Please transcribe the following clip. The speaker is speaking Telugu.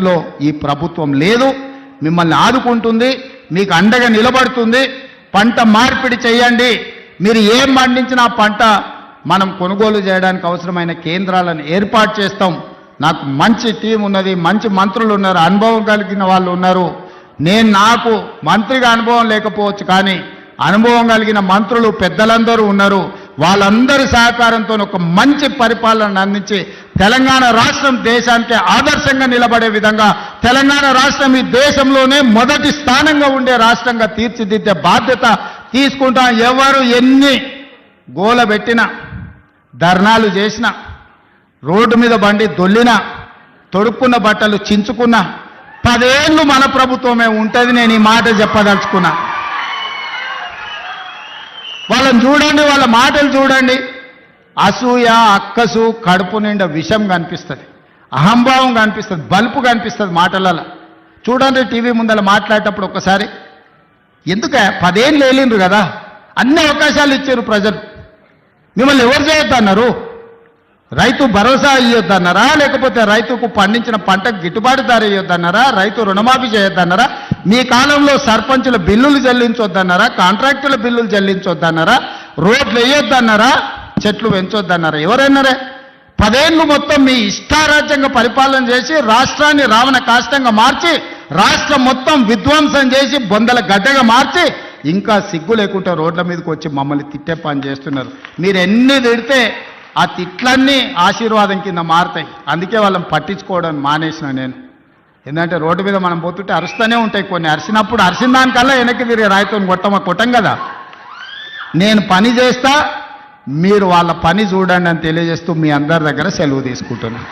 లో ఈ ప్రభుత్వం లేదు. మిమ్మల్ని ఆదుకుంటుంది, మీకు అండగా నిలబడుతుంది. పంట మార్పిడి చేయండి. మీరు ఏం పండించినా పంట మనం కొనుగోలు చేయడానికి అవసరమైన కేంద్రాలను ఏర్పాటు చేస్తాం. నాకు మంచి టీం ఉన్నది, మంచి మంత్రులు ఉన్నారు, అనుభవం కలిగిన వాళ్ళు ఉన్నారు. నాకు మంత్రిగా అనుభవం లేకపోవచ్చు, కానీ అనుభవం కలిగిన మంత్రులు పెద్దలందరూ ఉన్నారు. వాళ్ళందరి సహకారంతో ఒక మంచి పరిపాలన అందించి తెలంగాణ రాష్ట్రం దేశానికి ఆదర్శంగా నిలబడే విధంగా తెలంగాణ రాష్ట్రం ఈ దేశంలోనే మొదటి స్థానంగా ఉండే రాష్ట్రంగా తీర్చిదిద్దే బాధ్యత తీసుకుంటాం. ఎవరు ఎన్ని గోల పెట్టినా, ధర్నాలు చేసినా, రోడ్డు మీద బండి దొల్లినా, తొడుక్కున్న బట్టలు చించుకున్నా 10 ఏళ్ళు మన ప్రభుత్వమే ఉంటుంది. నేను ఈ మాట చెప్పదలుచుకున్నా. వాళ్ళని చూడండి, వాళ్ళ మాటలు చూడండి. అసూయ, అక్కసు, కడుపు నిండా విషం కనిపిస్తుంది, అహంభావం కనిపిస్తుంది, బలుపు కనిపిస్తుంది మాటలలో. చూడండి, టీవీ ముందర మాట్లాడేటప్పుడు ఒక్కసారి. ఎందుక 10 ఏళ్ళు వెళ్ళిండ్రు కదా, అన్ని అవకాశాలు ఇచ్చారు ప్రజలు. మిమ్మల్ని ఎవరు చేయొద్దన్నారు? రైతు భరోసా ఇవ్వద్దన్నారా? లేకపోతే రైతుకు పండించిన పంటకు గిట్టుబాటు ధర ఇవ్వద్దన్నారా? రైతు రుణమాఫీ చేయొద్దన్నారా? మీ కాలంలో సర్పంచుల బిల్లులు చెల్లించొద్దన్నారా? కాంట్రాక్టుల బిల్లులు చెల్లించొద్దన్నారా? రోడ్లు వేయొద్దన్నారా? చెట్లు పెంచొద్దన్నారా? ఎవరన్నారే? 10 ఏళ్ళు మొత్తం మీ ఇష్టారాజ్యంగా పరిపాలన చేసి రాష్ట్రాన్ని రావణ కాష్టంగా మార్చి రాష్ట్రం మొత్తం విధ్వంసం చేసి బొందల గడ్డగా మార్చి ఇంకా సిగ్గు లేకుండా రోడ్ల మీదకి వచ్చి మమ్మల్ని తిట్టే పని చేస్తున్నారు. మీరు ఎన్ని తిడితే ఆ తిట్లన్నీ ఆశీర్వాదం కింద మారుతాయి. అందుకే వాళ్ళని పట్టించుకోవడం మానేసిన నేను. ఎందుకంటే రోడ్డు మీద మనం పోతుంటే అరుస్తూనే ఉంటాయి కొన్ని. అరిసినప్పుడు అరిసిన దానికల్లా వెనక్కి తిరిగి రాయితో కొట్టం కదా. నేను పని చేస్తా, మీరు వాళ్ళ పని చూడండి అని తెలియజేస్తూ మీ అందరి దగ్గర సెలవు తీసుకుంటున్నాను.